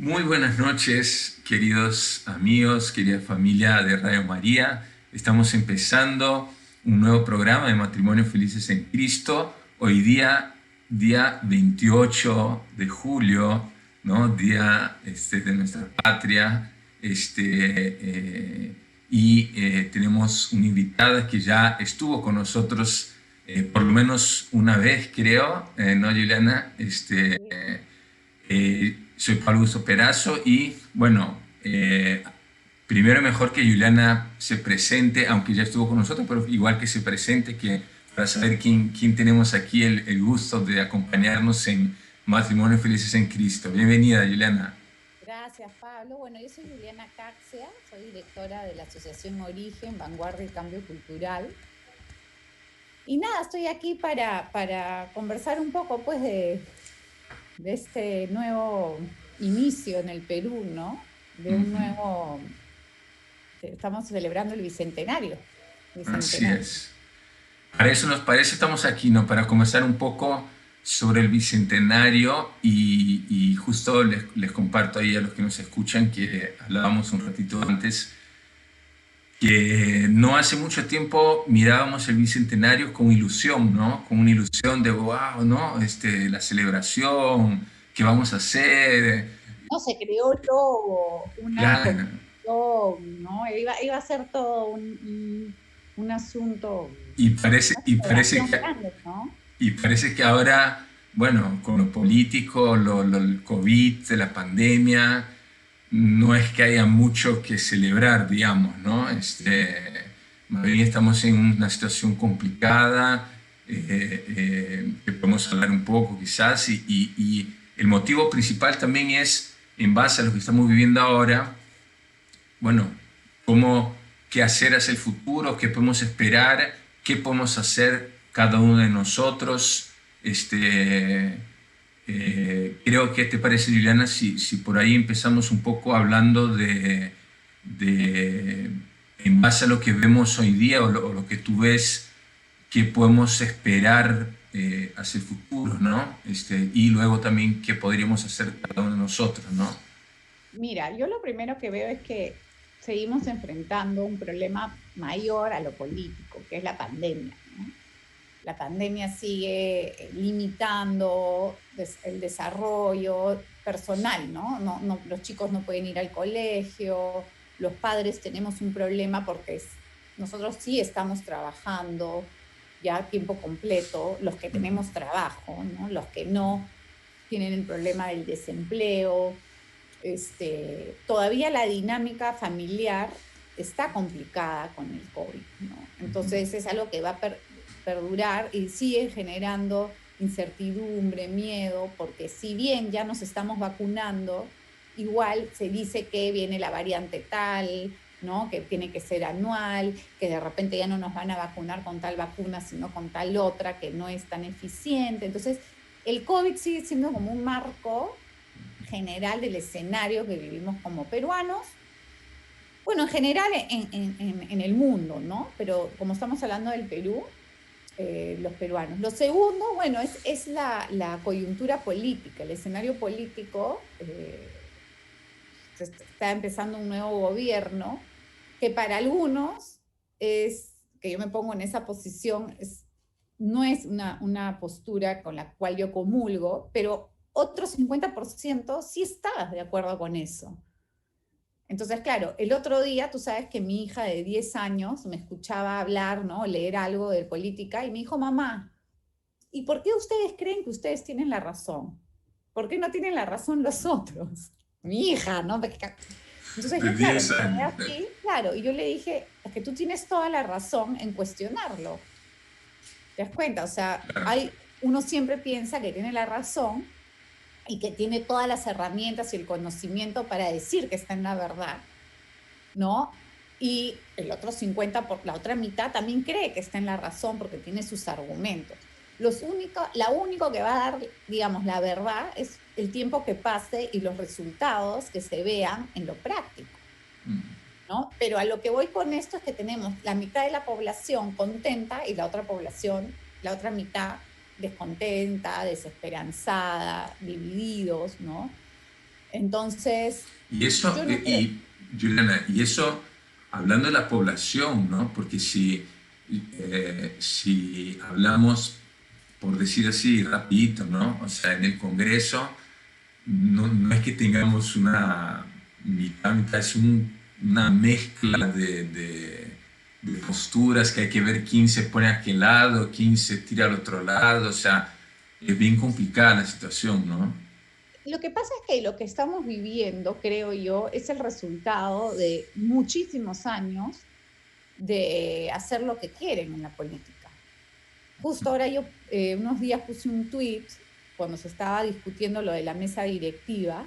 Muy buenas noches, queridos amigos, querida familia de Radio María. Estamos empezando un nuevo programa de Matrimonios Felices en Cristo. Hoy día 28 de julio, ¿no? Día de nuestra patria. Tenemos una invitada que ya estuvo con nosotros por lo menos una vez, creo, ¿no, Juliana? Sí. Soy Pablo Augusto Perazo y bueno, primero mejor que Juliana se presente, aunque ya estuvo con nosotros, pero igual que se presente, que para saber quién tenemos aquí el gusto de acompañarnos en Matrimonios Felices en Cristo. Bienvenida, Juliana. Gracias, Pablo. Bueno, yo soy Juliana Caxia, soy directora de la Asociación Origen, Vanguardia y Cambio Cultural. Y nada, estoy aquí para conversar un poco pues de este nuevo inicio en el Perú, ¿no? De un nuevo, estamos celebrando el bicentenario. Así Bicentenario. es. Para eso nos parece, estamos aquí, ¿no? Para conversar un poco sobre el Bicentenario y justo les comparto ahí a los que nos escuchan que hablábamos un ratito antes que no hace mucho tiempo mirábamos el Bicentenario con ilusión, ¿no? Con una ilusión de, wow, ¿no? La celebración, ¿qué vamos a hacer? No se creó todo una Claro. comisión, ¿no? Iba a ser todo un asunto, Y parece, una y parece celebración que, grande, ¿no? y parece que ahora, bueno, con lo político, el COVID, la pandemia, no es que haya mucho que celebrar, digamos, ¿no? Más bien estamos en una situación complicada, que podemos hablar un poco quizás, y el motivo principal también es, en base a lo que estamos viviendo ahora, bueno, cómo, qué hacer hacia el futuro, qué podemos esperar, qué podemos hacer cada uno de nosotros. Creo que te parece, Juliana, si por ahí empezamos un poco hablando de en base a lo que vemos hoy día o lo que tú ves, qué podemos esperar hacia el futuro, ¿no? Y luego también qué podríamos hacer cada uno de nosotros, ¿no? Mira, yo lo primero que veo es que seguimos enfrentando un problema mayor a lo político, que es la pandemia, ¿no? La pandemia sigue limitando el desarrollo personal, ¿no? Los chicos no pueden ir al colegio, los padres tenemos un problema porque nosotros sí estamos trabajando ya a tiempo completo, los que tenemos trabajo, ¿no? Los que no tienen el problema del desempleo. Todavía la dinámica familiar está complicada con el COVID, ¿no? Entonces es algo que va a perdurar y sigue generando incertidumbre, miedo, porque si bien ya nos estamos vacunando, igual se dice que viene la variante tal, ¿no? Que tiene que ser anual, que de repente ya no nos van a vacunar con tal vacuna, sino con tal otra que no es tan eficiente. Entonces, el COVID sigue siendo como un marco general del escenario que vivimos como peruanos, bueno, en general en el mundo, ¿no? Pero como estamos hablando del Perú, los peruanos. Lo segundo, bueno, es la coyuntura política, el escenario político. Se está empezando un nuevo gobierno que para algunos es, que yo me pongo en esa posición, no es una postura con la cual yo comulgo, pero otro 50% sí está de acuerdo con eso. Entonces, claro, el otro día, tú sabes que mi hija de 10 años me escuchaba hablar, ¿no? Leer algo de política y me dijo, mamá, ¿y por qué ustedes creen que ustedes tienen la razón? ¿Por qué no tienen la razón los otros? Mi hija, ¿no? Entonces De yo, claro, 10 me quedé años. así, claro, y yo le dije, es que tú tienes toda la razón en cuestionarlo. ¿Te das cuenta? O sea, uno siempre piensa que tiene la razón y que tiene todas las herramientas y el conocimiento para decir que está en la verdad, ¿no? Y el otro 50, la otra mitad también cree que está en la razón porque tiene sus argumentos. La único que va a dar, digamos, la verdad es el tiempo que pase y los resultados que se vean en lo práctico, ¿no? Pero a lo que voy con esto es que tenemos la mitad de la población contenta y la otra población, la otra mitad descontenta, desesperanzada, divididos, ¿no? Entonces, Y eso, yo no creo. Juliana, y eso hablando de la población, ¿no? Porque si hablamos, por decir así, rapidito, ¿no? O sea, en el Congreso no es que tengamos una mitad, mitad, es una mezcla de posturas que hay que ver quién se pone a qué lado, quién se tira al otro lado, o sea, es bien complicada la situación, ¿no? Lo que pasa es que lo que estamos viviendo, creo yo, es el resultado de muchísimos años de hacer lo que quieren en la política. Justo ahora yo, unos días puse un tweet cuando se estaba discutiendo lo de la mesa directiva,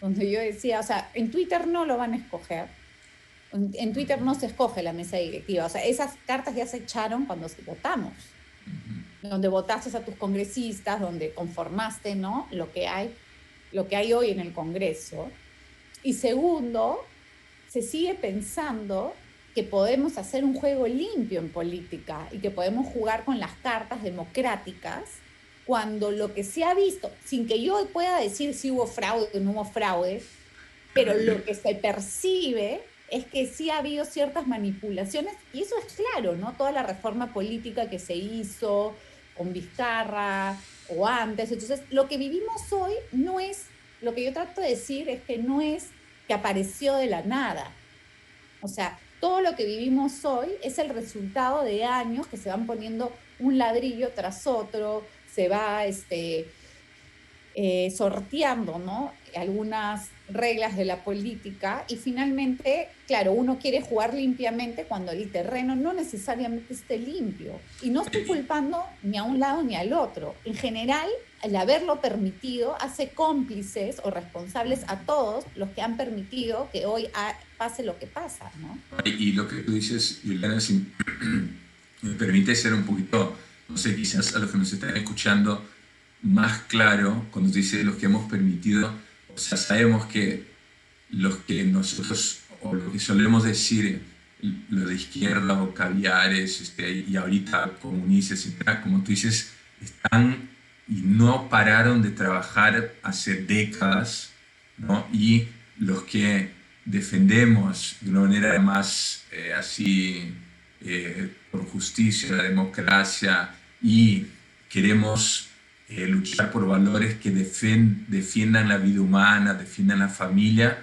donde yo decía, o sea, en Twitter no lo van a escoger, en Twitter no se escoge la mesa directiva, o sea, esas cartas ya se echaron cuando votamos, donde votaste a tus congresistas, donde conformaste, ¿no? Lo que hay hoy en el Congreso. Y segundo, se sigue pensando que podemos hacer un juego limpio en política y que podemos jugar con las cartas democráticas cuando lo que se ha visto, sin que yo pueda decir si hubo fraude o no hubo fraude, pero Eh, lo que se percibe es que sí ha habido ciertas manipulaciones y eso es claro, ¿no? Toda la reforma política que se hizo con Vizcarra o antes. Entonces, lo que vivimos hoy no es, lo que yo trato de decir es que no es que apareció de la nada. O sea, todo lo que vivimos hoy es el resultado de años que se van poniendo un ladrillo tras otro, se va sorteando, ¿no? Algunas reglas de la política y finalmente, claro, uno quiere jugar limpiamente cuando el terreno no necesariamente esté limpio. Y no estoy culpando ni a un lado ni al otro. En general, el haberlo permitido hace cómplices o responsables a todos los que han permitido que hoy pase lo que pasa, ¿no? y lo que tú dices, Juliana, si me permite ser un poquito, no sé, quizás a los que nos están escuchando, más claro, cuando dice los que hemos permitido, o sea, sabemos que los que nosotros, o lo que solemos decir, lo de izquierda o caviares, y ahorita comunistas, etcétera, como tú dices, están y no pararon de trabajar hace décadas, ¿no? Y los que defendemos de una manera más así por justicia, la democracia y queremos luchar por valores que defiendan la vida humana, defiendan la familia,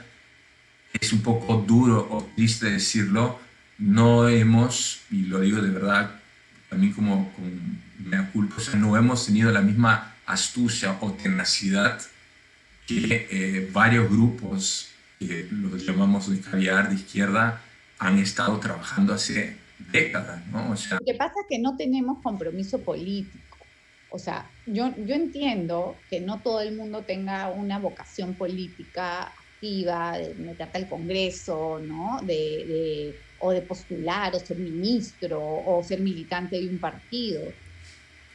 es un poco duro o triste decirlo, no hemos, y lo digo de verdad, también como mea culpa, o sea, no hemos tenido la misma astucia o tenacidad que varios grupos, que los llamamos de caviar de izquierda, han estado trabajando hace décadas, ¿no? O sea, Lo que pasa es que no tenemos compromiso político. O sea, yo entiendo que no todo el mundo tenga una vocación política activa, de meterte al Congreso, ¿no? O de postular, o ser ministro, o ser militante de un partido.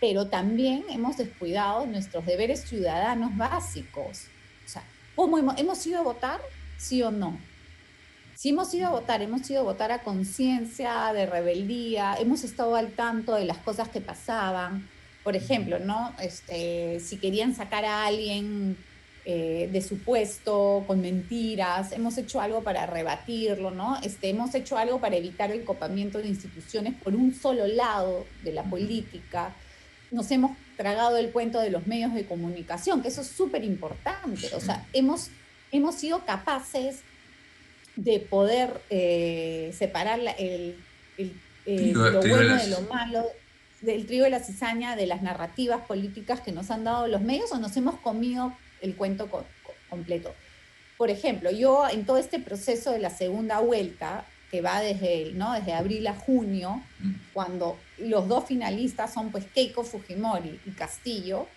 Pero también hemos descuidado nuestros deberes ciudadanos básicos. O sea, ¿cómo hemos ido a votar? ¿Sí o no? Si hemos ido a votar a conciencia, de rebeldía, hemos estado al tanto de las cosas que pasaban. Por ejemplo, ¿no? Si querían sacar a alguien de su puesto con mentiras, hemos hecho algo para rebatirlo, ¿no? Hemos hecho algo para evitar el copamiento de instituciones por un solo lado de la política. Nos hemos tragado el cuento de los medios de comunicación, que eso es súper importante. O sea, hemos sido capaces de poder separar lo te digo bueno de las, lo malo, del trigo de la cizaña, de las narrativas políticas que nos han dado los medios o nos hemos comido el cuento completo. Por ejemplo, yo en todo este proceso de la segunda vuelta, que va ¿no? desde abril a junio, cuando los dos finalistas son pues Keiko Fujimori y Castillo,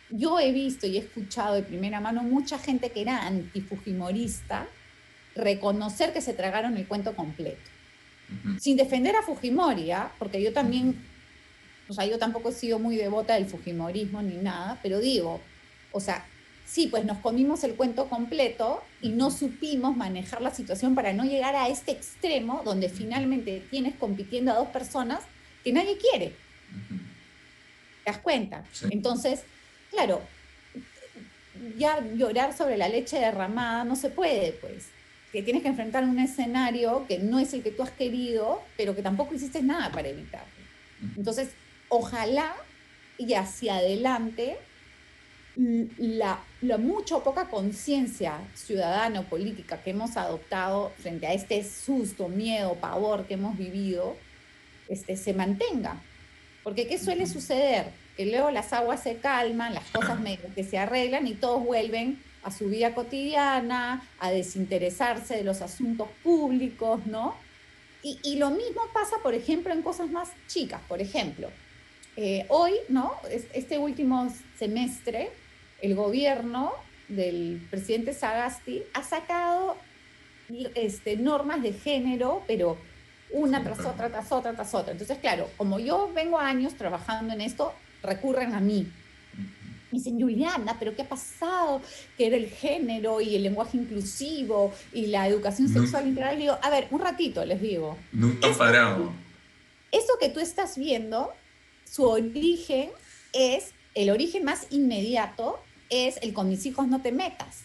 yo he visto y he escuchado de primera mano mucha gente que era antifujimorista reconocer que se tragaron el cuento completo. Sin defender a Fujimori, ¿eh? Porque yo también, o sea, yo tampoco he sido muy devota del Fujimorismo ni nada, pero digo, o sea, sí, pues nos comimos el cuento completo y no supimos manejar la situación para no llegar a este extremo donde finalmente tienes compitiendo a dos personas que nadie quiere. ¿Te das cuenta? sí. Entonces, claro, ya llorar sobre la leche derramada no se puede, pues. Que tienes que enfrentar un escenario que no es el que tú has querido, pero que tampoco hiciste nada para evitarlo. Entonces, ojalá y hacia adelante la mucha o poca conciencia ciudadana o política que hemos adoptado frente a este susto, miedo, pavor que hemos vivido, se mantenga. Porque ¿qué suele suceder? Que luego las aguas se calman, las cosas medio que se arreglan y todos vuelven a su vida cotidiana, a desinteresarse de los asuntos públicos, ¿no? Y lo mismo pasa, por ejemplo, en cosas más chicas. Por ejemplo, hoy, ¿no? Este último semestre, el gobierno del presidente Sagasti ha sacado normas de género, pero una tras otra, tras otra, tras otra. Entonces, claro, como yo vengo años trabajando en esto, recurren a mí. Me dicen, Juliana, ¿pero qué ha pasado? Que era el género y el lenguaje inclusivo y la educación sexual integral. Y digo, a ver, un ratito, les digo. Nunca han parado. Eso que tú estás viendo, su origen es, el origen más inmediato es el con mis hijos no te metas,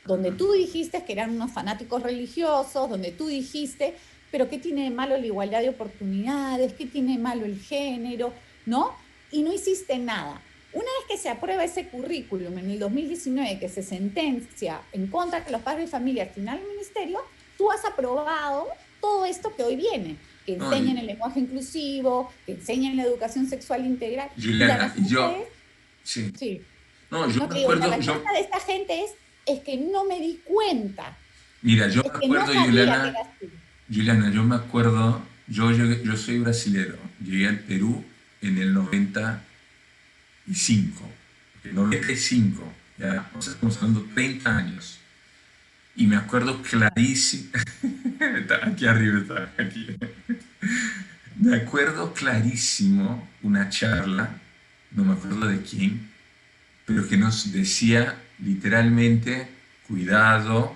donde tú dijiste que eran unos fanáticos religiosos, donde tú dijiste, pero ¿qué tiene de malo la igualdad de oportunidades? ¿Qué tiene de malo el género? ¿No? Y no hiciste nada. Una vez que se aprueba ese currículum en el 2019, que se sentencia en contra de los padres de familia al final del ministerio, tú has aprobado todo esto que hoy viene, que enseñen el lenguaje inclusivo, que enseñen la educación sexual integral. Juliana, sí. No, yo me acuerdo. La respuesta de esta gente es que no me di cuenta. Mira, yo me acuerdo, Juliana, yo me acuerdo, yo soy brasilero, llegué al Perú en el 95, ya, o sea, estamos hablando 30 años. Y me acuerdo clarísimo, aquí arriba está, aquí. Me acuerdo clarísimo una charla, no me acuerdo de quién, pero que nos decía literalmente, cuidado,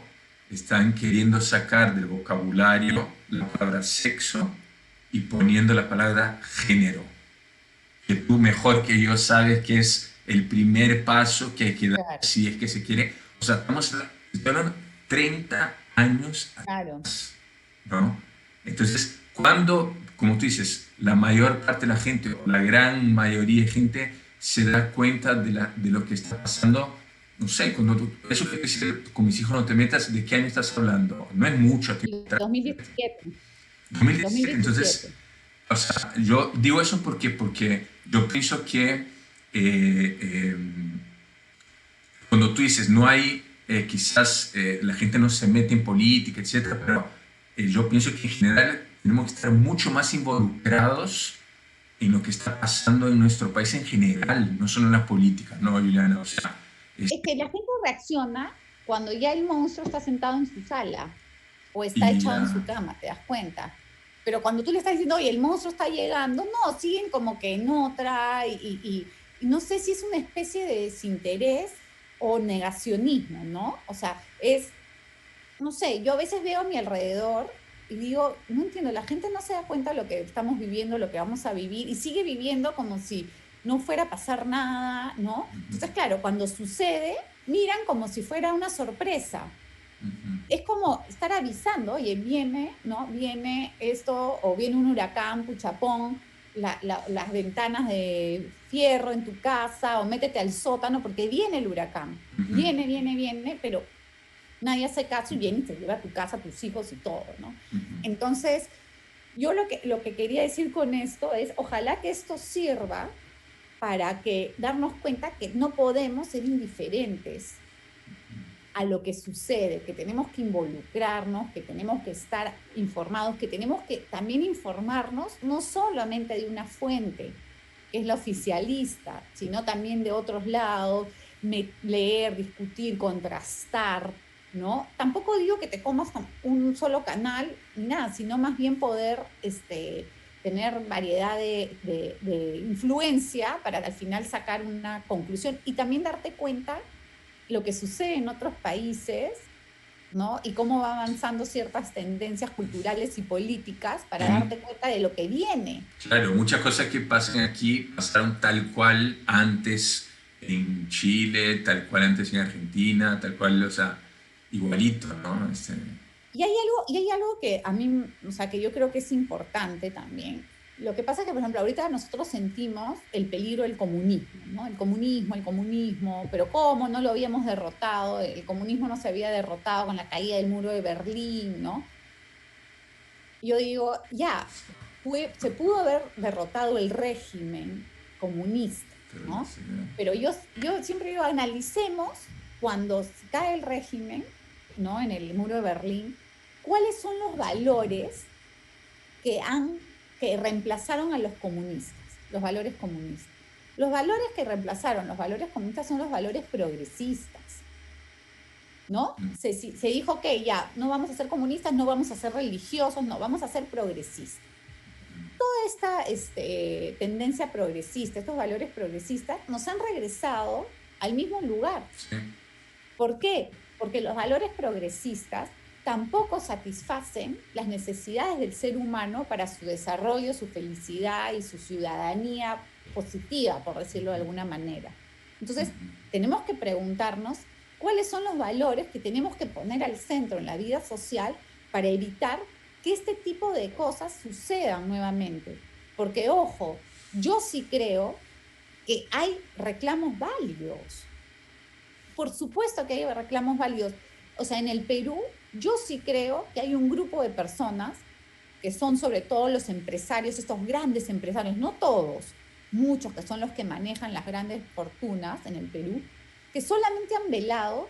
están queriendo sacar del vocabulario la palabra sexo y poniendo la palabra género. Que tú mejor que yo sabes que es el primer paso que hay que dar, claro, si es que se quiere. O sea, estamos hablando 30 años atrás, ¿no? Entonces, cuando, como tú dices, la mayor parte de la gente, o la gran mayoría de gente, se da cuenta de lo que está pasando, no sé, eso que decir, con mis hijos no te metas, ¿de qué año estás hablando? No es mucho. 2017. 2017. Entonces, o sea, yo digo eso porque yo pienso que cuando tú dices, no hay, quizás la gente no se mete en política, etcétera, pero yo pienso que en general tenemos que estar mucho más involucrados en lo que está pasando en nuestro país en general, no solo en la política, ¿no, Juliana? O sea, es que la gente reacciona cuando ya el monstruo está sentado en su sala o está echado en su cama, ¿te das cuenta? Pero cuando tú le estás diciendo, oye, el monstruo está llegando, no, siguen como que en otra y no sé si es una especie de desinterés o negacionismo, ¿no? O sea, no sé, yo a veces veo a mi alrededor y digo, no entiendo, la gente no se da cuenta de lo que estamos viviendo, lo que vamos a vivir y sigue viviendo como si no fuera a pasar nada, ¿no? Entonces, claro, cuando sucede, miran como si fuera una sorpresa. Es como estar avisando, oye, viene, ¿no? Viene esto, o viene un huracán, puchapón, las ventanas de fierro en tu casa, o métete al sótano, porque viene el huracán. Viene, pero nadie hace caso y viene y se lleva a tu casa, a tus hijos y todo, ¿no? Entonces, yo lo que quería decir con esto es, ojalá que esto sirva para darnos cuenta que no podemos ser indiferentes a lo que sucede, que tenemos que involucrarnos, que tenemos que estar informados, que tenemos que también informarnos no solamente de una fuente, que es la oficialista, sino también de otros lados, leer, discutir, contrastar, ¿no? Tampoco digo que te comas un solo canal ni nada, sino más bien poder tener variedad de influencia para al final sacar una conclusión y también darte cuenta lo que sucede en otros países, ¿no? Y cómo va avanzando ciertas tendencias culturales y políticas para darte cuenta de lo que viene. Claro, muchas cosas que pasan aquí pasaron tal cual antes en Chile, tal cual antes en Argentina, tal cual, o sea, igualito, ¿no? Y hay algo que a mí, o sea, que yo creo que es importante también. Lo que pasa es que, por ejemplo, ahorita nosotros sentimos el peligro del comunismo, ¿no? El comunismo, pero ¿cómo? No lo habíamos derrotado, el comunismo no se había derrotado con la caída del muro de Berlín, ¿no? Yo digo, ya, se pudo haber derrotado el régimen comunista, Pero ¿no? sí, Pero yo siempre digo, analicemos cuando cae el régimen, ¿no? En el muro de Berlín, cuáles son los valores que que reemplazaron a los comunistas, los valores comunistas. Los valores que reemplazaron los valores comunistas son los valores progresistas, ¿no? Se dijo que ya, no vamos a ser comunistas, no vamos a ser religiosos, no, vamos a ser progresistas. Toda esta tendencia progresista, estos valores progresistas, nos han regresado al mismo lugar. sí. ¿Por qué? Porque los valores progresistas tampoco satisfacen las necesidades del ser humano para su desarrollo, su felicidad y su ciudadanía positiva, por decirlo de alguna manera. Entonces, tenemos que preguntarnos cuáles son los valores que tenemos que poner al centro en la vida social para evitar que este tipo de cosas sucedan nuevamente. Porque, ojo, yo sí creo que hay reclamos válidos. Por supuesto que hay reclamos válidos. O sea, en el Perú, yo sí creo que hay un grupo de personas que son sobre todo los empresarios, estos grandes empresarios, no todos, muchos que son los que manejan las grandes fortunas en el Perú, que solamente han velado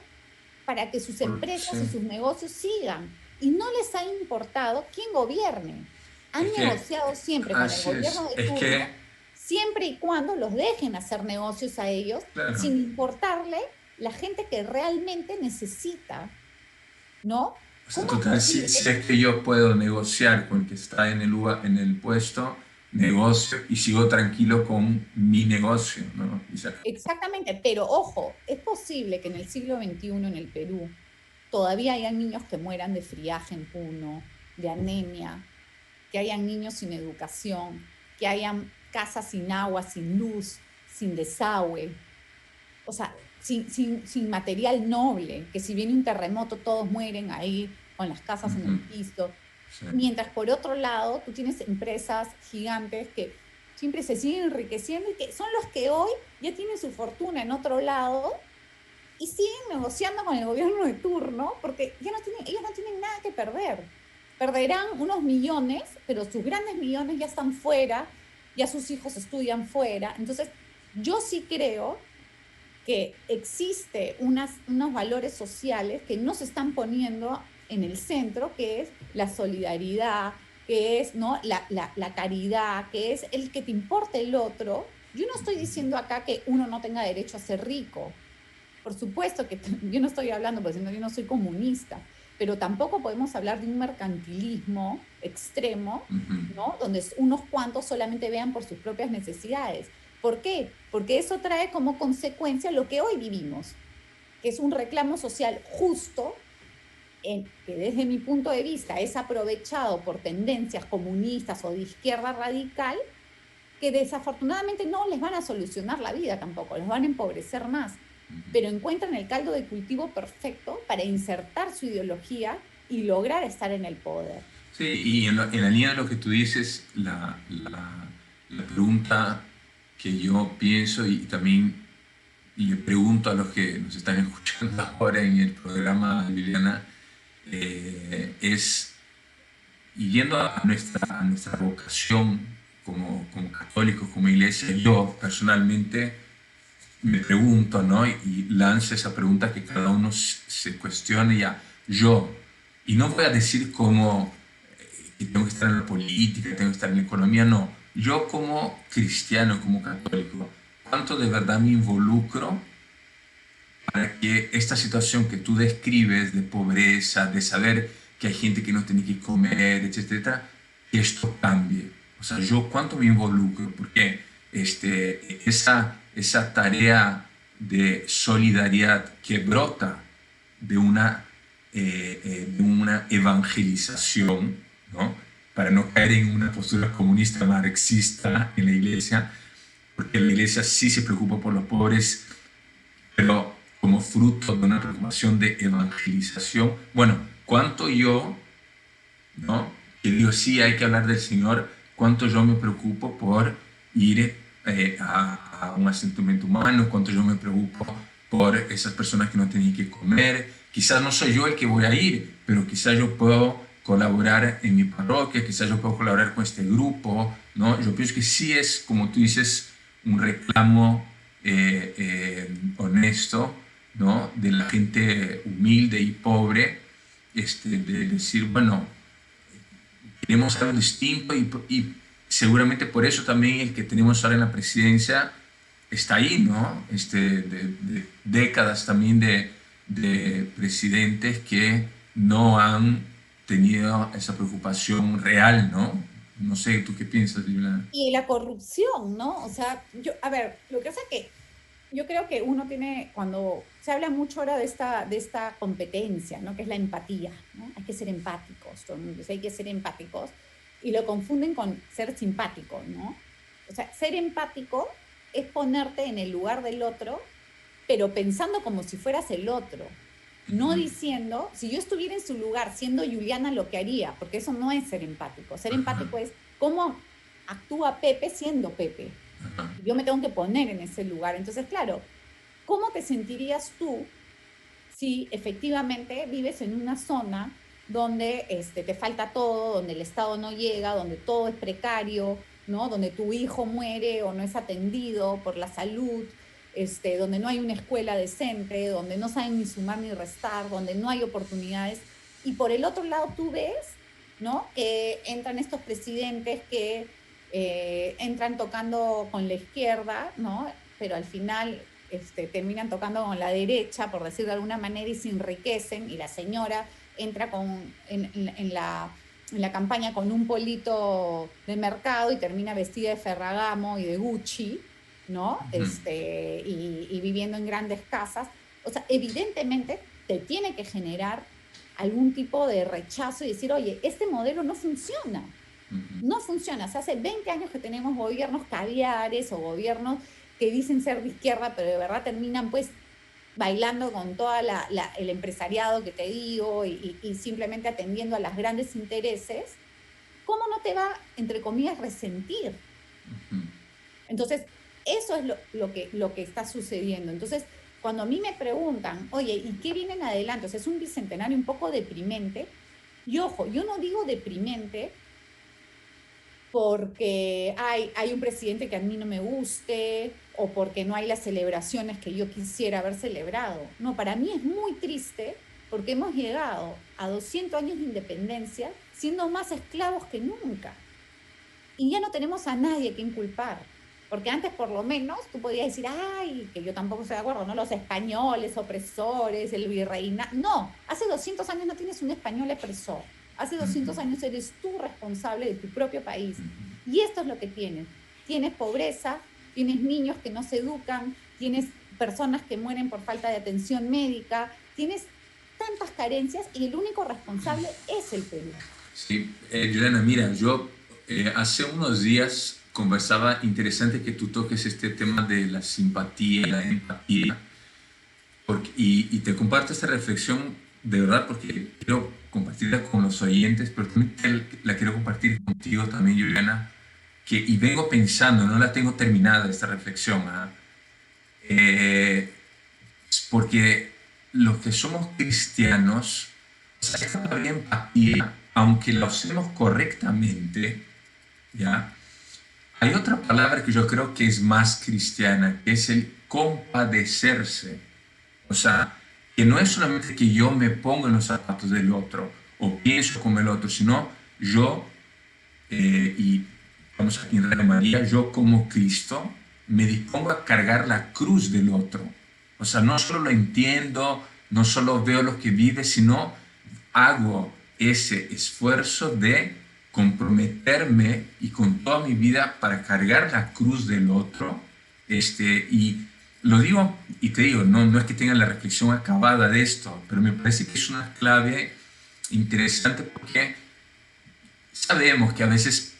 para que sus empresas y Sí. sus negocios sigan. Y no les ha importado quién gobierne. Han Es que, negociado siempre con el así gobierno es, de es que, turno, siempre y cuando los dejen hacer negocios a ellos, claro, sin importarle la gente que realmente necesita, ¿no? o sea, ¿Cómo es total, posible? si es que yo puedo negociar con el que está en el lugar, en el puesto, negocio y sigo tranquilo con mi negocio, ¿no? Y se acabó. Exactamente, pero ojo, es posible que en el siglo XXI en el Perú todavía hayan niños que mueran de friaje en Puno, de anemia, que hayan niños sin educación, que hayan casas sin agua, sin luz, sin desagüe, o sea, sin material noble, que si viene un terremoto todos mueren ahí con las casas en Ujú, el piso. sí. Mientras por otro lado, tú tienes empresas gigantes que siempre se siguen enriqueciendo y que son los que hoy ya tienen su fortuna en otro lado y siguen negociando con el gobierno de turno porque ellos no tienen nada que perder. Perderán unos millones, pero sus grandes millones ya están fuera, ya sus hijos estudian fuera. Entonces, yo sí creo que existe unos valores sociales que no se están poniendo en el centro, que es la solidaridad, que es, ¿no? la caridad, que es el que te importe el otro. Yo no estoy diciendo acá que uno no tenga derecho a ser rico. Por supuesto que yo no estoy hablando, porque yo no soy comunista, pero tampoco podemos hablar de un mercantilismo extremo, Ujú. ¿no? Donde unos cuantos solamente vean por sus propias necesidades. ¿Por qué? Porque eso trae como consecuencia lo que hoy vivimos, que es un reclamo social justo, que desde mi punto de vista es aprovechado por tendencias comunistas o de izquierda radical, que desafortunadamente no les van a solucionar la vida tampoco, los van a empobrecer más, pero encuentran el caldo de cultivo perfecto para insertar su ideología y lograr estar en el poder. Sí, y en la línea de lo que tú dices, la pregunta que yo pienso y también le pregunto a los que nos están escuchando ahora en el programa, Liliana, es, y yendo a nuestra vocación como católicos, como iglesia, yo personalmente me pregunto, ¿no? Y lanzo esa pregunta que cada uno se cuestione ya, yo, y no voy a decir como que tengo que estar en la política, que tengo que estar en la economía, no. Yo como cristiano, como católico, ¿cuánto de verdad me involucro para que esta situación que tú describes de pobreza, de saber que hay gente que no tiene que comer, etcétera, que esto cambie? O sea, yo cuánto me involucro, porque esa tarea de solidaridad que brota de una evangelización, ¿no? Para no caer en una postura comunista marxista en la iglesia, porque la iglesia sí se preocupa por los pobres, pero como fruto de una preocupación de evangelización. Bueno, cuánto yo, ¿no? Que digo, sí, hay que hablar del Señor, cuánto yo me preocupo por ir a un asentamiento humano, cuánto yo me preocupo por esas personas que no tienen que comer. Quizás no soy yo el que voy a ir, pero quizás yo puedo colaborar en mi parroquia, quizás yo puedo colaborar con este grupo, ¿no? Yo pienso que sí es, como tú dices, un reclamo honesto, ¿no? De la gente humilde y pobre, de decir, bueno, queremos algo distinto y seguramente por eso también el que tenemos ahora en la presidencia está ahí, ¿no? De décadas también de presidentes que no han tenido esa preocupación real, ¿no? No sé, ¿tú qué piensas, Juliana? Y la corrupción, ¿no? O sea, a ver, lo que pasa es que yo creo que uno tiene, cuando se habla mucho ahora de esta competencia, ¿no? Que es la empatía, ¿no? Hay que ser empáticos, todo el mundo dice, hay que ser empáticos, y lo confunden con ser simpático, ¿no? O sea, ser empático es ponerte en el lugar del otro, pero pensando como si fueras el otro, no diciendo, si yo estuviera en su lugar siendo Juliana, lo que haría, porque eso no es ser empático. Ser empático es cómo actúa Pepe siendo Pepe. Yo me tengo que poner en ese lugar. Entonces, claro, ¿cómo te sentirías tú si efectivamente vives en una zona donde te falta todo, donde el Estado no llega, donde todo es precario, ¿no? Donde tu hijo muere o no es atendido por la salud, donde no hay una escuela decente, donde no saben ni sumar ni restar, donde no hay oportunidades? Y por el otro lado tú ves, ¿no? Que entran estos presidentes que entran tocando con la izquierda, ¿no? Pero al final terminan tocando con la derecha, por decir de alguna manera, y se enriquecen, y la señora entra en la campaña con un polito de mercado y termina vestida de Ferragamo y de Gucci, ¿no? Y viviendo en grandes casas. O sea, evidentemente te tiene que generar algún tipo de rechazo y decir, oye, este modelo no funciona. No funciona. O sea, hace 20 años que tenemos gobiernos caviares o gobiernos que dicen ser de izquierda, pero de verdad terminan pues bailando con todo el empresariado que te digo y simplemente atendiendo a los grandes intereses. ¿Cómo no te va, entre comillas, resentir? Entonces, eso es lo que está sucediendo. Entonces, cuando a mí me preguntan, oye, ¿y qué viene en adelante? O sea, es un bicentenario un poco deprimente. Y ojo, yo no digo deprimente porque hay un presidente que a mí no me guste o porque no hay las celebraciones que yo quisiera haber celebrado. No, para mí es muy triste porque hemos llegado a 200 años de independencia siendo más esclavos que nunca. Y ya no tenemos a nadie que inculpar. Porque antes, por lo menos, tú podías decir, ay, que yo tampoco estoy de acuerdo, ¿no? Los españoles opresores, el virreinato. No, hace 200 años no tienes un español opresor. Hace 200 años eres tú responsable de tu propio país. Y esto es lo que tienes. Tienes pobreza, tienes niños que no se educan, tienes personas que mueren por falta de atención médica, tienes tantas carencias y el único responsable es el Perú. Sí, Juliana, mira, yo hace unos días conversaba, interesante que tú toques este tema de la simpatía y la empatía, y te comparto esta reflexión de verdad porque quiero compartirla con los oyentes, pero también la quiero compartir contigo también, Juliana, y vengo pensando, no la tengo terminada esta reflexión, porque los que somos cristianos, o sea, esta palabra empatía, aunque la usemos correctamente, ¿ya? Hay otra palabra que yo creo que es más cristiana, que es el compadecerse. O sea, que no es solamente que yo me pongo en los zapatos del otro o pienso como el otro, sino yo, y vamos aquí en Radio María, yo como Cristo me dispongo a cargar la cruz del otro. O sea, no solo lo entiendo, no solo veo lo que vive, sino hago ese esfuerzo de comprometerme y con toda mi vida para cargar la cruz del otro. Y lo digo y te digo, no es que tenga la reflexión acabada de esto, pero me parece que es una clave interesante porque sabemos que a veces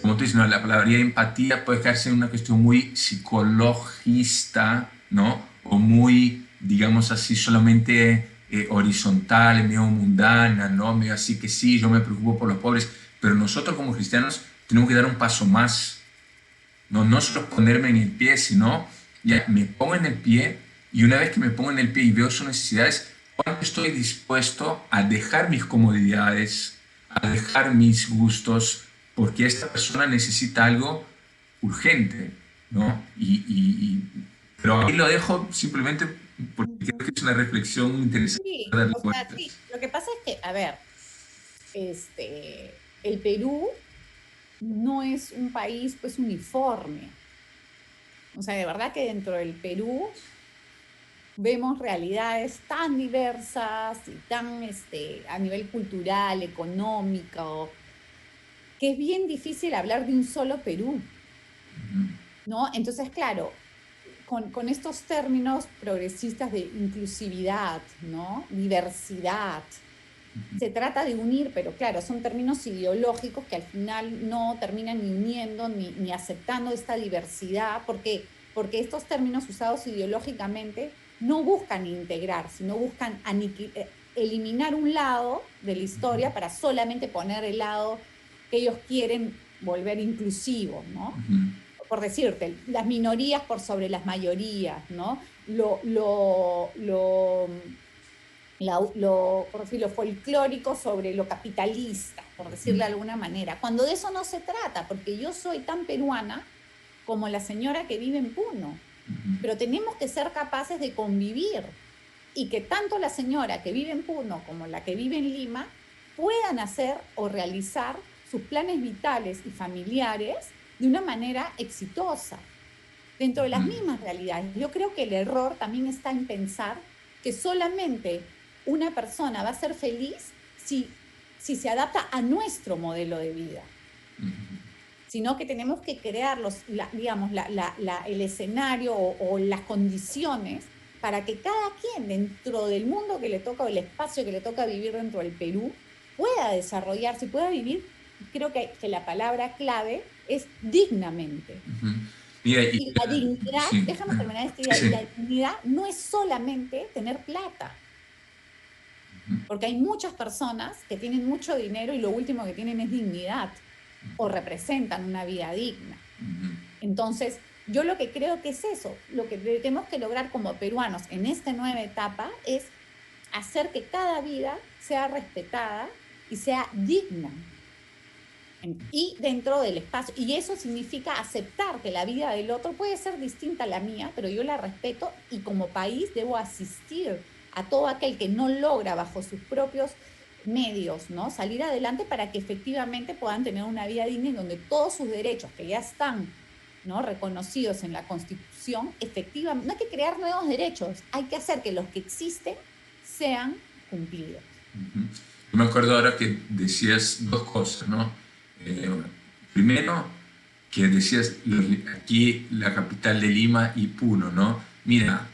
como tú dices, ¿no? La palabra empatía puede quedarse en una cuestión muy psicologista, ¿no? O muy, digamos así, solamente horizontal, medio mundana, ¿no? Medio así que sí, yo me preocupo por los pobres, pero nosotros como cristianos tenemos que dar un paso más, no, no solo ponerme en el pie, sino ya me pongo en el pie y una vez que me pongo en el pie y veo sus necesidades, ¿cuánto estoy dispuesto a dejar mis comodidades, a dejar mis gustos, porque esta persona necesita algo urgente, ¿no? Pero ahí lo dejo simplemente porque creo que es una reflexión interesante Sí, darle o sea, vueltas. sí. Lo que pasa es que, a ver, el Perú no es un país pues uniforme. O sea, de verdad que dentro del Perú vemos realidades tan diversas y tan a nivel cultural, económico, que es bien difícil hablar de un solo Perú, ¿no? Entonces, claro, con estos términos progresistas de inclusividad, ¿no? Diversidad, se trata de unir, pero claro, son términos ideológicos que al final no terminan ni uniendo ni aceptando esta diversidad, porque estos términos usados ideológicamente no buscan integrar, sino buscan eliminar un lado de la historia para solamente poner el lado que ellos quieren volver inclusivo, ¿no? Por decirte, las minorías por sobre las mayorías, ¿no? Por decir, lo folclórico sobre lo capitalista, por decirle de alguna manera, cuando de eso no se trata, porque yo soy tan peruana como la señora que vive en Puno, pero tenemos que ser capaces de convivir y que tanto la señora que vive en Puno como la que vive en Lima puedan hacer o realizar sus planes vitales y familiares de una manera exitosa, dentro de las mismas realidades. Yo creo que el error también está en pensar que solamente una persona va a ser feliz si se adapta a nuestro modelo de vida, sino que tenemos que crear digamos, el escenario o las condiciones para que cada quien dentro del mundo que le toca o el espacio que le toca vivir dentro del Perú pueda desarrollarse, pueda vivir. Creo que la palabra clave es dignamente. Mira, Y la dignidad, sí, déjame terminar esta idea, sí, y la dignidad no es solamente tener plata, porque hay muchas personas que tienen mucho dinero y lo último que tienen es dignidad o representan una vida digna. Entonces, yo lo que creo que es eso, lo que tenemos que lograr como peruanos en esta nueva etapa es hacer que cada vida sea respetada y sea digna. Y dentro del espacio, y eso significa aceptar que la vida del otro puede ser distinta a la mía, pero yo la respeto y como país debo asistir a todo aquel que no logra bajo sus propios medios, ¿no? Salir adelante para que efectivamente puedan tener una vida digna y donde todos sus derechos que ya están, ¿no?, reconocidos en la Constitución, efectivamente, no hay que crear nuevos derechos, hay que hacer que los que existen sean cumplidos. Yo me acuerdo ahora que decías dos cosas, ¿no? Bueno, primero, que decías aquí la capital de Lima y Puno, ¿no? Mira,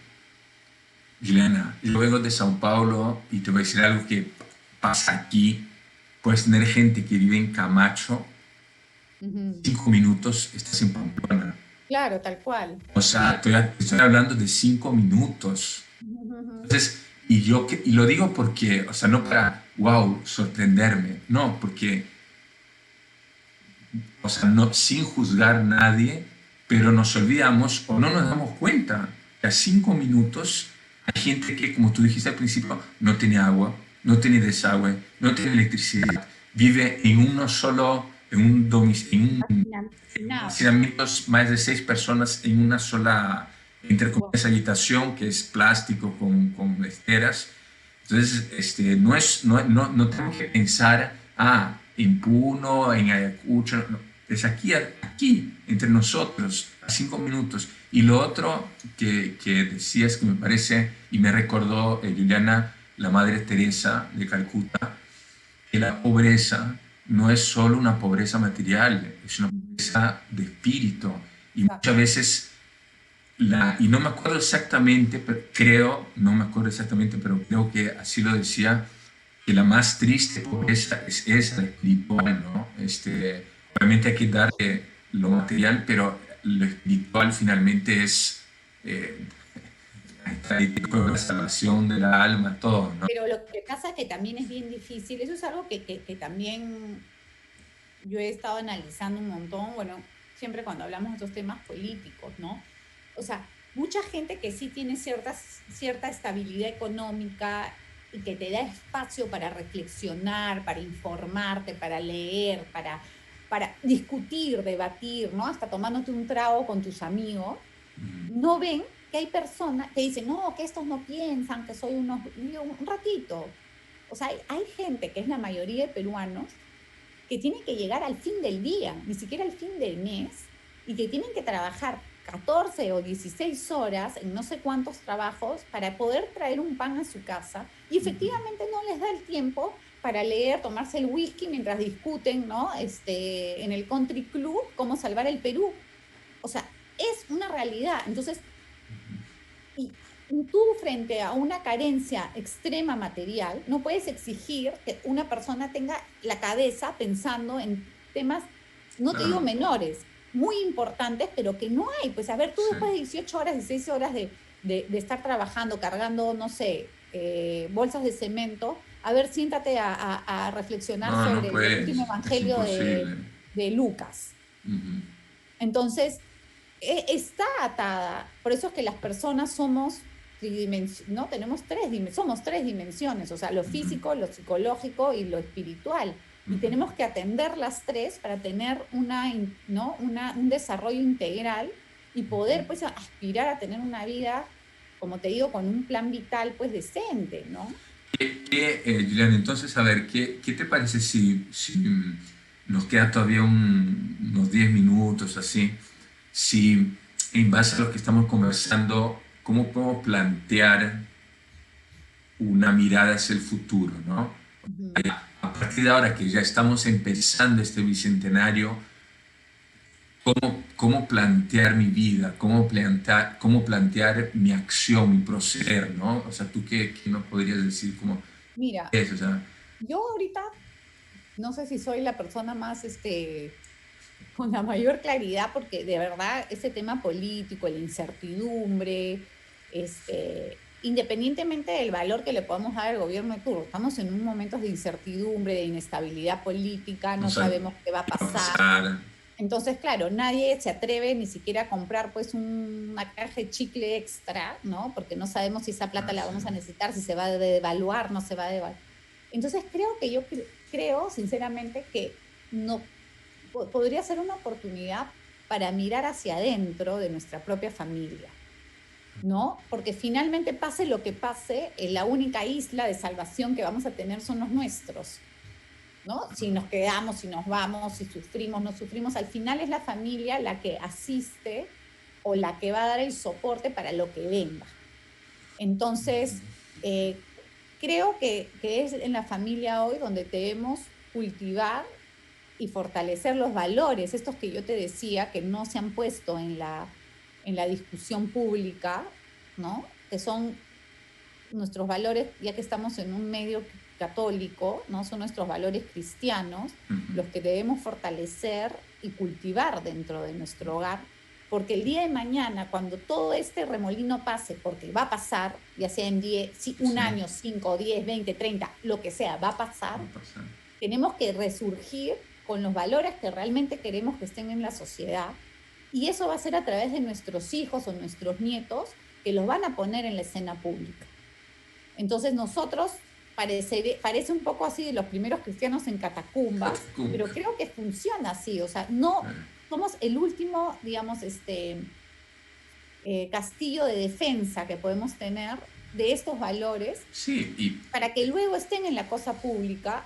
Juliana, yo vengo de Sao Paulo y te voy a decir algo que pasa aquí. Puedes tener gente que vive en Camacho, 5 minutos estás en Pamplona. Claro, tal cual. O sea, estoy hablando de 5 minutos. Entonces, y lo digo porque, o sea, no para, wow, sorprenderme, no, porque, o sea, no, sin juzgar a nadie, pero nos olvidamos o no nos damos cuenta que a 5 minutos hay gente que, como tú dijiste al principio, no tiene agua, no tiene desagüe, no tiene electricidad, vive en uno solo, en un domicilio, en hacinamientos, más de 6 personas en una sola, entre comillas, habitación, que es plástico con esteras. Entonces, no tengo que pensar, en Puno, en Ayacucho, no, es aquí, entre nosotros, a 5 minutos. Y lo otro que decías que me parece, y me recordó, Juliana, la Madre Teresa de Calcuta, que la pobreza no es solo una pobreza material, es una pobreza de espíritu. Y muchas veces, y no me acuerdo exactamente, pero no me acuerdo exactamente, pero creo que así lo decía, que la más triste pobreza es esa, la espiritual, ¿no? Obviamente hay que darle lo material, pero lo espiritual finalmente es, está ahí con la salvación del alma, todo, ¿no? Pero lo que pasa es que también es bien difícil, eso es algo que también yo he estado analizando un montón, bueno, siempre cuando hablamos de estos temas políticos, ¿no? O sea, mucha gente que sí tiene cierta estabilidad económica y que te da espacio para reflexionar, para informarte, para leer, para discutir, debatir, ¿no? Hasta tomándote un trago con tus amigos, no ven que hay personas que dicen, no, que estos no piensan, que soy unos, digo, un ratito. O sea, hay gente que es la mayoría de peruanos que tienen que llegar al fin del día, ni siquiera al fin del mes, y que tienen que trabajar 14 o 16 horas en no sé cuántos trabajos para poder traer un pan a su casa, y efectivamente no les da el tiempo para leer, tomarse el whisky mientras discuten, ¿no? En el country club, cómo salvar el Perú. O sea, es una realidad. Entonces, y tú frente a una carencia extrema material, no puedes exigir que una persona tenga la cabeza pensando en temas, no te digo Claro, menores, muy importantes, pero que no hay. Pues a ver, tú sí. después de 18 horas, 16 horas de estar trabajando, cargando, no sé, bolsas de cemento, a ver, siéntate a reflexionar No, no sobre el último puedes, es evangelio imposible. de Lucas. Ujú, Entonces, está atada. Por eso es que las personas somos ¿no? Tenemos somos tres dimensiones, o sea, lo ujú, físico, lo psicológico y lo espiritual. Y ujú. tenemos que atender las tres para tener ¿no? Un desarrollo integral y poder pues aspirar a tener una vida, como te digo, con un plan vital pues decente, ¿no? Julián, entonces, a ver, ¿qué te parece si nos queda todavía unos 10 minutos así? Si en base a lo que estamos conversando, ¿cómo podemos plantear una mirada hacia el futuro, ¿no? Ujú. A partir de ahora que ya estamos empezando este bicentenario, ¿cómo plantear mi vida? ¿Cómo plantear mi acción, mi proceder, ¿no? O sea, ¿tú qué nos podrías decir? ¿Cómo Mira, es? O sea, yo ahorita no sé si soy la persona más, con la mayor claridad, porque de verdad ese tema político, la incertidumbre, independientemente del valor que le podamos dar al gobierno de turno, estamos en un momento de incertidumbre, de inestabilidad política, no no sabes sabemos qué va a qué va a pasar. pasar. Entonces, claro, nadie se atreve ni siquiera a comprar pues una caja de chicle extra, ¿no? Porque no sabemos si esa plata la Así, vamos a necesitar, si se va a devaluar, no se va a devaluar. Entonces, creo sinceramente que no podría ser una oportunidad para mirar hacia adentro de nuestra propia familia, ¿no? Porque finalmente pase lo que pase, la única isla de salvación que vamos a tener son los nuestros, ¿no? Si nos quedamos, si nos vamos, si sufrimos, no sufrimos, al final es la familia la que asiste o la que va a dar el soporte para lo que venga. Entonces, eh, creo que es en la familia hoy donde debemos cultivar y fortalecer los valores, estos que yo te decía, que no se han puesto en la discusión pública, ¿no? Que son nuestros valores, ya que estamos en un medio católico, ¿no? Son nuestros valores cristianos, ujú, los que debemos fortalecer y cultivar dentro de nuestro hogar, porque el día de mañana, cuando todo este remolino pase, porque va a pasar, ya sea en 10, sí, un sí, año, 5, 10, 20, 30, lo que sea, va a va pasar, a pasar. tenemos que resurgir con los valores que realmente queremos que estén en la sociedad, y eso va a ser a través de nuestros hijos o nuestros nietos que los van a poner en la escena pública. Entonces nosotros parece un poco así de los primeros cristianos en catacumbas, pero creo que funciona así, o sea, no somos el último, digamos, castillo de defensa que podemos tener de estos valores Sí, y para que luego estén en la cosa pública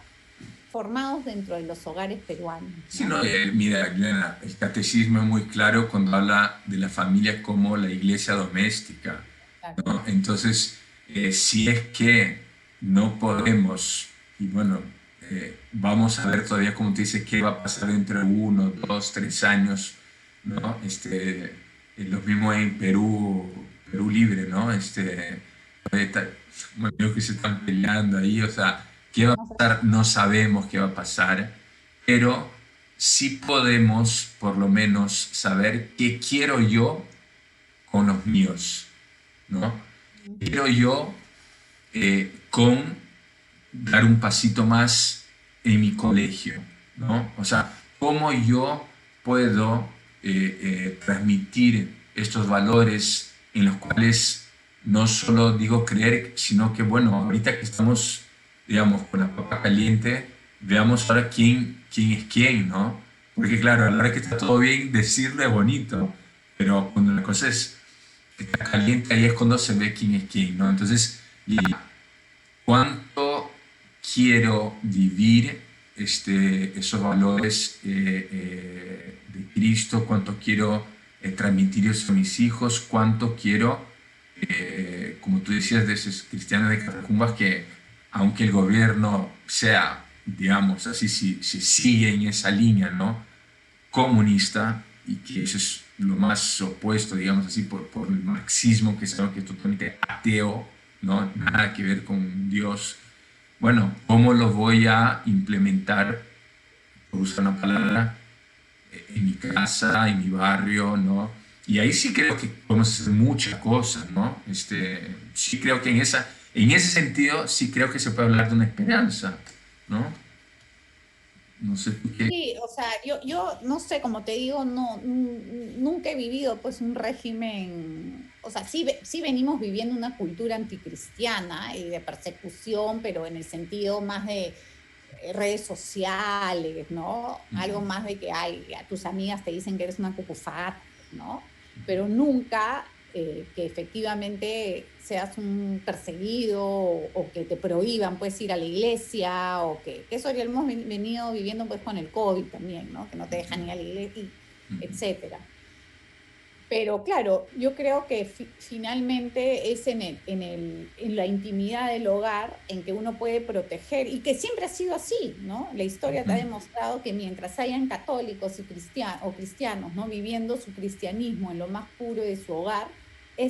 formados dentro de los hogares peruanos, sí, ¿no? no, mira, Elena, el catecismo es muy claro cuando habla de la familia como la iglesia doméstica, Claro. ¿no? Entonces, si es que no podemos, y bueno, vamos a ver todavía, como te dice, qué va a pasar dentro de 1, 2, 3 años, ¿no? Lo mismo en Perú Libre, ¿no? Bueno, creo que se están peleando ahí, o sea, qué va a Vamos a pasar, no sabemos qué va a pasar, pero sí podemos por lo menos saber qué quiero yo con los míos, ¿no? pero yo con dar un pasito más en mi colegio, ¿no? O sea, cómo yo puedo transmitir estos valores en los cuales no solo digo creer, sino que, bueno, ahorita que estamos, digamos, con la papa caliente, veamos ahora quién es quién, ¿no? Porque claro, a la hora que está todo bien, decirlo es bonito, pero cuando la cosa está caliente, ahí es cuando se ve quién es quién, ¿no? Entonces, y cuánto quiero vivir esos valores de Cristo, cuánto quiero transmitir eso a mis hijos, cuánto quiero, como tú decías, de esos cristianos de catacumbas que, aunque el gobierno sea, digamos así, si sigue en esa línea, ¿no? Comunista, y que eso es lo más opuesto, digamos así, por el marxismo, que es algo que es totalmente ateo, ¿no? Nada que ver con Dios. Bueno, ¿cómo lo voy a implementar, por usar una palabra, en mi casa, en mi barrio, ¿no? Y ahí sí creo que podemos hacer muchas cosas, ¿no? Sí creo que en ese sentido, sí creo que se puede hablar de una esperanza, ¿no? No sé tú qué. Sí, o sea, yo no sé, como te digo, no, nunca he vivido pues un régimen, o sea, sí venimos viviendo una cultura anticristiana y de persecución, pero en el sentido más de redes sociales, ¿no? Ujú, Algo más de que ay, a tus amigas te dicen que eres una cucufata, ¿no? Pero nunca que efectivamente seas un perseguido o que te prohíban pues ir a la iglesia o que eso ya lo hemos venido viviendo pues con el COVID también, ¿no? Que no te dejan ir a la iglesia, ujú, etcétera. Pero claro, yo creo que finalmente es en la intimidad del hogar en que uno puede proteger y que siempre ha sido así, ¿no? La historia te ha ujú, demostrado que mientras hayan católicos y o cristianos, ¿no? Viviendo su cristianismo en lo más puro de su hogar,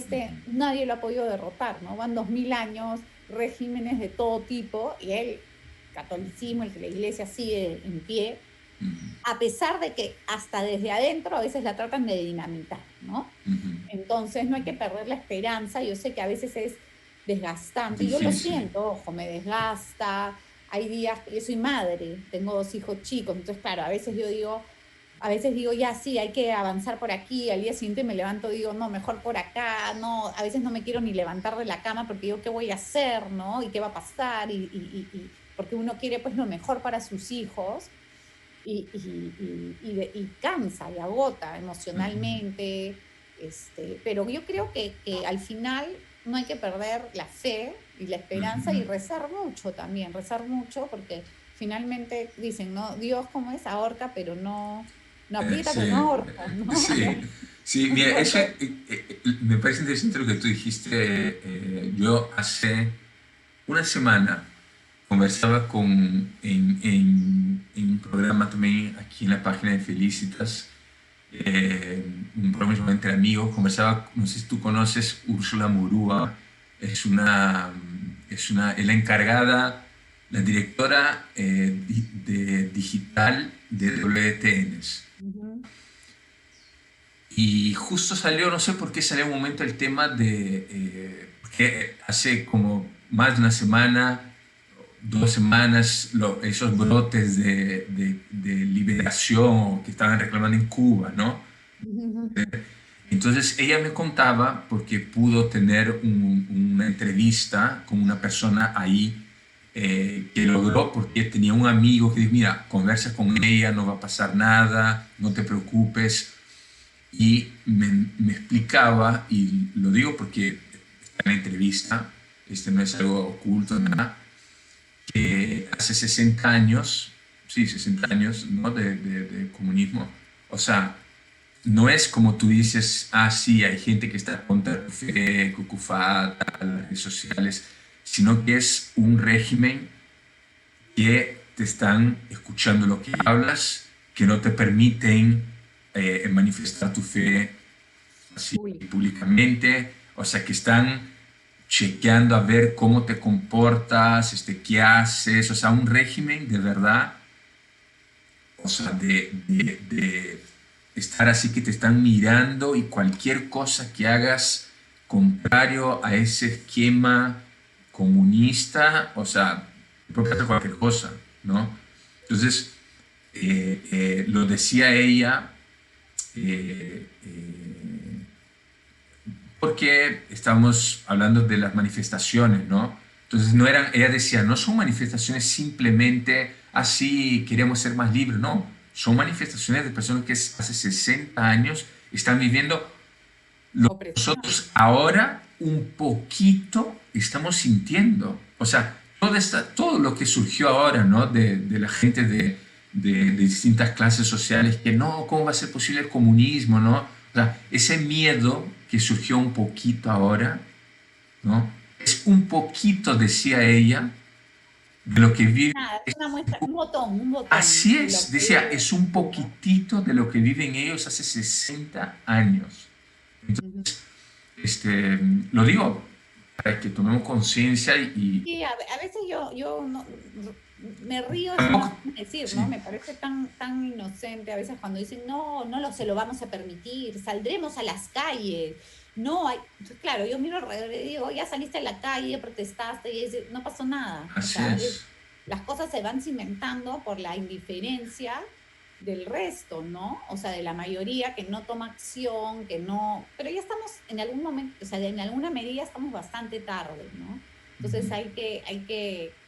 ujú, nadie lo ha podido derrotar, ¿no? Van 2000 años, regímenes de todo tipo y el catolicismo, el que la iglesia sigue en pie, ujú, a pesar de que hasta desde adentro a veces la tratan de dinamitar, ¿no? ujú. Entonces no hay que perder la esperanza, yo sé que a veces es desgastante, y yo lo Difícil. siento, ojo, me desgasta, hay días, yo soy madre, tengo 2 hijos chicos, entonces claro, a veces digo, ya sí, hay que avanzar por aquí, al día siguiente me levanto, digo, no, mejor por acá, no, a veces no me quiero ni levantar de la cama porque digo, ¿qué voy a hacer, no? ¿Y qué va a pasar? Porque uno quiere pues lo mejor para sus hijos, y cansa y agota Ujú, emocionalmente, pero yo creo que al final no hay que perder la fe y la esperanza ujú. y rezar mucho, porque finalmente dicen, ¿no? Dios como es, ahorca, pero no aprieta, pero no Sí, ahorca, ¿no? sí, sí, mira, eso Entonces, me parece interesante lo que tú dijiste. Yo hace una semana conversaba en un programa también aquí en la página de Felicitas, un programa llamado Entre Amigos. Conversaba, no sé si tú conoces, Úrsula Murúa, es la encargada, la directora de digital de WTNs. ujú, Y justo salió, no sé por qué salió un momento el tema porque hace como más de una semana, 2 semanas, esos brotes de liberación que estaban reclamando en Cuba, ¿no? ujú, Entonces ella me contaba, porque pudo tener una entrevista con una persona ahí que logró, porque tenía un amigo que dijo, mira, conversa con ella, no va a pasar nada, no te preocupes. Y me explicaba, y lo digo porque está en la entrevista, no es algo oculto, nada, que hace 60 años, sí, 60 años, ¿no? de comunismo, o sea, no es como tú dices, ah, sí, hay gente que está contra tu fe, cucufata, las redes sociales, sino que es un régimen que te están escuchando lo que hablas, que no te permiten manifestar tu fe así público. públicamente, o sea, que están chequeando a ver cómo te comportas, qué haces, o sea, un régimen de verdad, o sea, de estar así que te están mirando y cualquier cosa que hagas contrario a ese esquema comunista, o sea, puede hacer cualquier cosa, ¿no? Entonces, lo decía ella, eh, eh, porque estábamos hablando de las manifestaciones, ¿no? Entonces, no eran, ella decía, no son manifestaciones simplemente así, queremos ser más libres, no, son manifestaciones de personas que hace 60 años están viviendo lo que Opresión. nosotros ahora un poquito estamos sintiendo. O sea, todo lo que surgió ahora, ¿no? De la gente de distintas clases sociales, que no, ¿cómo va a ser posible el comunismo, ¿no? O sea, ese miedo que surgió un poquito ahora, ¿no? Es un poquito, decía ella, de lo que vive. Nada, es una muestra, un botón Así de lo es, que decía, vive, es un ¿no? poquitito de lo que viven ellos hace 60 años. Ujú. Este, lo digo para que tomemos conciencia Sí, a veces yo no, me río, es una tampoco, forma de decir, ¿no? sí, Me parece tan inocente a veces cuando dicen, no, se lo vamos a permitir, saldremos a las calles. No, hay, claro, yo miro alrededor y digo, ya saliste a la calle, protestaste y no pasó nada. O así sea, es. las cosas se van cimentando por la indiferencia del resto, ¿no? O sea, de la mayoría que no toma acción, que no, pero ya estamos en algún momento, o sea, en alguna medida estamos bastante tarde, ¿no? Entonces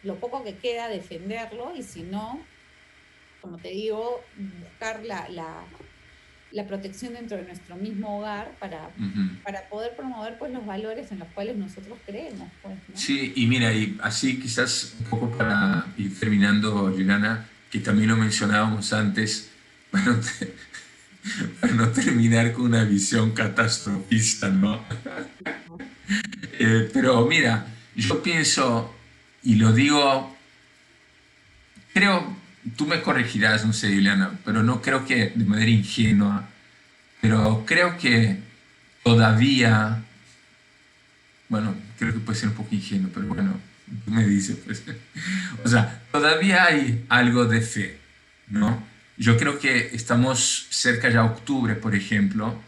lo poco que queda, defenderlo y si no, como te digo, buscar la protección dentro de nuestro mismo hogar Ujú. para poder promover pues los valores en los cuales nosotros creemos, pues, ¿no? Sí, y mira, y así quizás un poco para ir terminando, Juliana, que también lo mencionábamos antes, para no, para no terminar con una visión catastrofista, ¿no? Pero mira, yo pienso, y lo digo, creo, tú me corregirás, no sé, Juliana, pero no creo que de manera ingenua, pero creo que todavía, bueno, creo que puede ser un poco ingenuo, pero bueno, tú me dices, pues. O sea, todavía hay algo de fe, ¿no? Yo creo que estamos cerca ya de octubre, por ejemplo,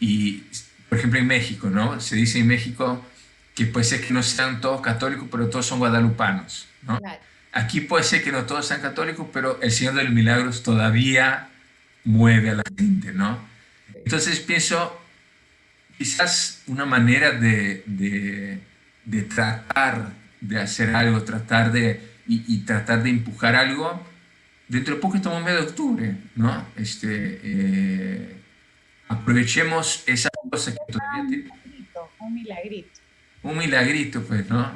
y, por ejemplo, en México, ¿no? Se dice en México que puede ser que no sean todos católicos, pero todos son guadalupanos, ¿no? Claro. Aquí puede ser que no todos sean católicos, pero el Señor de los Milagros todavía mueve a la gente, ¿no? Sí. Entonces pienso, quizás una manera de tratar de hacer algo, y tratar de empujar algo, dentro de poco estamos en mes de octubre, ¿no? Aprovechemos esa cosa que todavía tiene Un milagrito. un milagrito, pues, ¿no?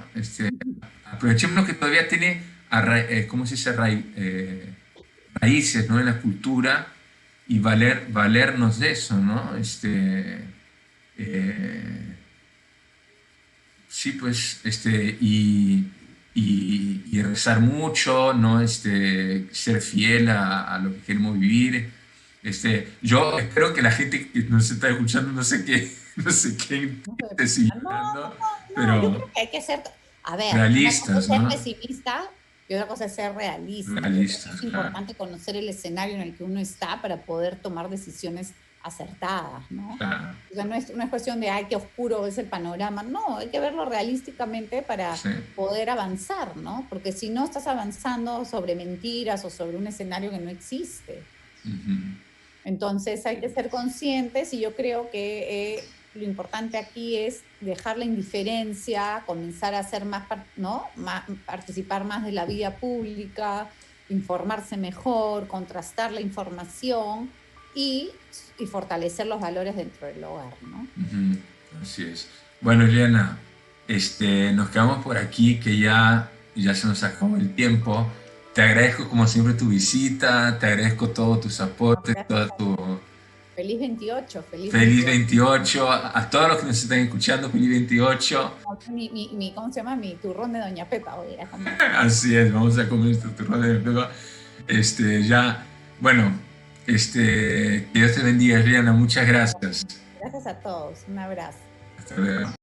Aprovechemos lo que todavía tiene, ¿cómo se dice? Raíces, ¿no? En la cultura y valernos de eso, ¿no? Eh, sí, pues, y rezar mucho, ¿no? Ser fiel a lo que queremos vivir. Yo espero que la gente que nos está escuchando, no sé qué, no sé qué No se esté deprima. No, siguiendo, no, yo creo pero que hay que ser, a ver, una cosa es realistas, ser ¿no? pesimista y otra cosa es ser realista. Yo creo que Realistas, es claro, importante conocer el escenario en el que uno está para poder tomar decisiones acertadas, ¿no? claro, O sea, no es cuestión de, ay, qué oscuro es el panorama. No, hay que verlo realísticamente para sí. poder avanzar, ¿no? Porque si no estás avanzando sobre mentiras o sobre un escenario que no existe. Ujú. Entonces hay que ser conscientes y yo creo que lo importante aquí es dejar la indiferencia, comenzar a hacer más, ¿no? Participar más de la vida pública, informarse mejor, contrastar la información y fortalecer los valores dentro del hogar, ¿no? Ujú, así es. Bueno, Eliana, nos quedamos por aquí, que ya se nos acabó el tiempo. Te agradezco como siempre tu visita, te agradezco todos tus No, aportes, gracias toda a tu ti. Feliz 28, feliz feliz 28. 28, a todos los que nos están escuchando, feliz 28. ¿Cómo se llama? Mi turrón de Doña Pepa voy a ir a comer. Así es, vamos a comer este turrón de peba. Ya, bueno, que Dios te bendiga, Eliana, muchas gracias. Gracias a todos. Un abrazo. Hasta luego.